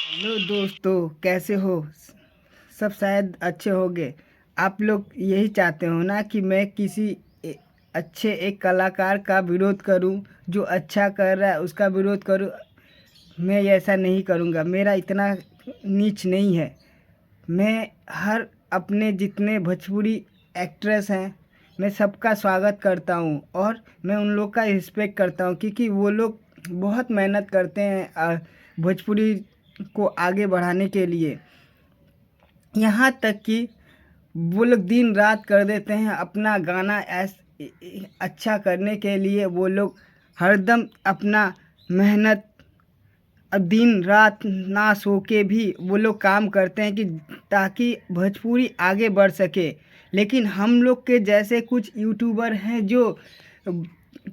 Hello दोस्तों, कैसे हो? सब शायद अच्छे होंगे। आप लोग यही चाहते हो ना कि मैं किसी अच्छे एक कलाकार का विरोध करूं, जो अच्छा कर रहा है उसका विरोध करूं। मैं ऐसा नहीं करूंगा, मेरा इतना नीच नहीं है। मैं हर अपने जितने भोजपुरी एक्ट्रेस हैं, मैं सबका स्वागत करता हूं और मैं उन लोग का रिस्पेक्ट करता हूं, क्योंकि वो लोग बहुत मेहनत करते हैं भोजपुरी को आगे बढ़ाने के लिए। यहाँ तक कि वो लोग दिन रात कर देते हैं अपना गाना अच्छा करने के लिए। वो लोग हरदम अपना मेहनत दिन रात ना सो के भी वो लोग काम करते हैं कि ताकि भोजपुरी आगे बढ़ सके। लेकिन हम लोग के जैसे कुछ यूट्यूबर हैं जो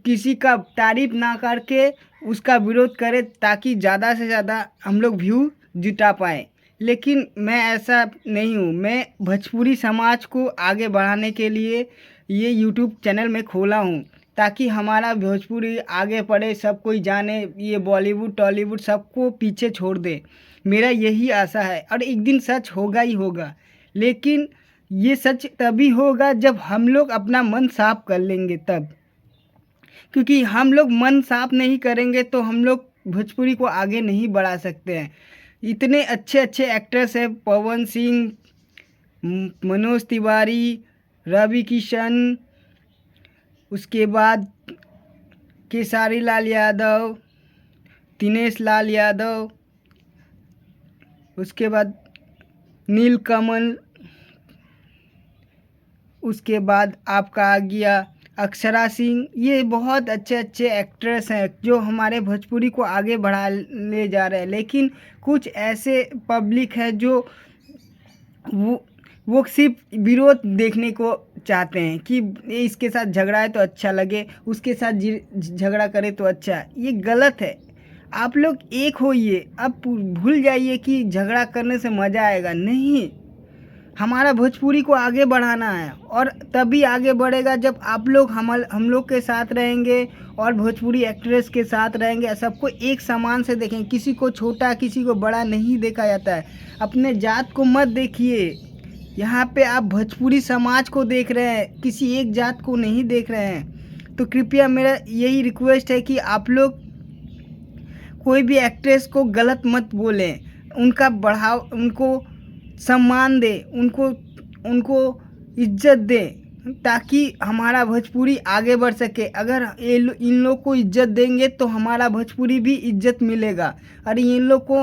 किसी का तारीफ ना करके उसका विरोध करे ताकि ज़्यादा से ज़्यादा हम लोग व्यू जुटा पाएँ। लेकिन मैं ऐसा नहीं हूँ। मैं भोजपुरी समाज को आगे बढ़ाने के लिए ये यूट्यूब चैनल में खोला हूँ, ताकि हमारा भोजपुरी आगे बढ़े, सब कोई जाने, ये बॉलीवुड टॉलीवुड सबको पीछे छोड़ दे। मेरा यही आशा है और एक दिन सच होगा ही होगा। लेकिन ये सच तभी होगा जब हम लोग अपना मन साफ कर लेंगे तब। क्योंकि हम लोग मन साफ नहीं करेंगे तो हम लोग भोजपुरी को आगे नहीं बढ़ा सकते हैं। इतने अच्छे अच्छे एक्टर्स हैं, पवन सिंह, मनोज तिवारी, रवि किशन, उसके बाद केसारी लाल यादव, दिनेश लाल यादव, उसके बाद नीलकमल, उसके बाद आपका आ गया अक्षरा सिंह। ये बहुत अच्छे अच्छे एक्ट्रेस हैं जो हमारे भोजपुरी को आगे बढ़ा ले जा रहे हैं। लेकिन कुछ ऐसे पब्लिक है जो वो सिर्फ विरोध देखने को चाहते हैं कि इसके साथ झगड़ा है तो अच्छा लगे, उसके साथ झगड़ा करे तो अच्छा। ये गलत है। आप लोग एक होइए। अब भूल जाइए कि झगड़ा करने से मज़ा आएगा नहीं। हमारा भोजपुरी को आगे बढ़ाना है और तभी आगे बढ़ेगा जब आप लोग हम लोग के साथ रहेंगे और भोजपुरी एक्ट्रेस के साथ रहेंगे। सबको एक समान से देखें, किसी को छोटा किसी को बड़ा नहीं देखा जाता है। अपने जात को मत देखिए। यहाँ पे आप भोजपुरी समाज को देख रहे हैं, किसी एक जात को नहीं देख रहे हैं। तो कृपया मेरा यही रिक्वेस्ट है कि आप लोग कोई भी एक्ट्रेस को गलत मत बोलें, उनका बढ़ाव, उनको सम्मान दें, उनको इज्जत दें, ताकि हमारा भोजपुरी आगे बढ़ सके। अगर इन लोग को इज्जत देंगे तो हमारा भोजपुरी भी इज्जत मिलेगा, और इन लोग को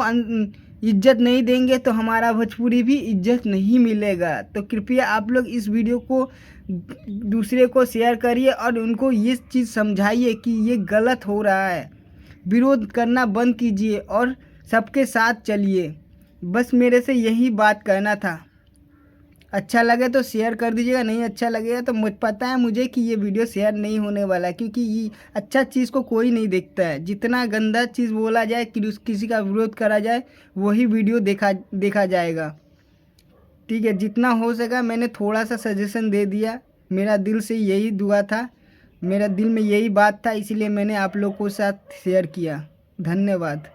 इज्जत नहीं देंगे तो हमारा भोजपुरी भी इज्जत नहीं मिलेगा। तो कृपया आप लोग इस वीडियो को दूसरे को शेयर करिए और उनको ये चीज़ समझाइए कि ये गलत हो रहा है। विरोध करना बंद कीजिए और सबके साथ चलिए। बस मेरे से यही बात कहना था। अच्छा लगे तो शेयर कर दीजिएगा, नहीं अच्छा लगेगा तो पता है मुझे कि ये वीडियो शेयर नहीं होने वाला है, क्योंकि ये अच्छा चीज़ को कोई नहीं देखता है। जितना गंदा चीज़ बोला जाए कि किसी का विरोध करा जाए वही वीडियो देखा जाएगा। ठीक है, जितना हो सका मैंने थोड़ा सा सजेशन दे दिया। मेरा दिल से यही दुआ था, मेरा दिल में यही बात था, इसीलिए मैंने आप लोगों के साथ शेयर किया। धन्यवाद।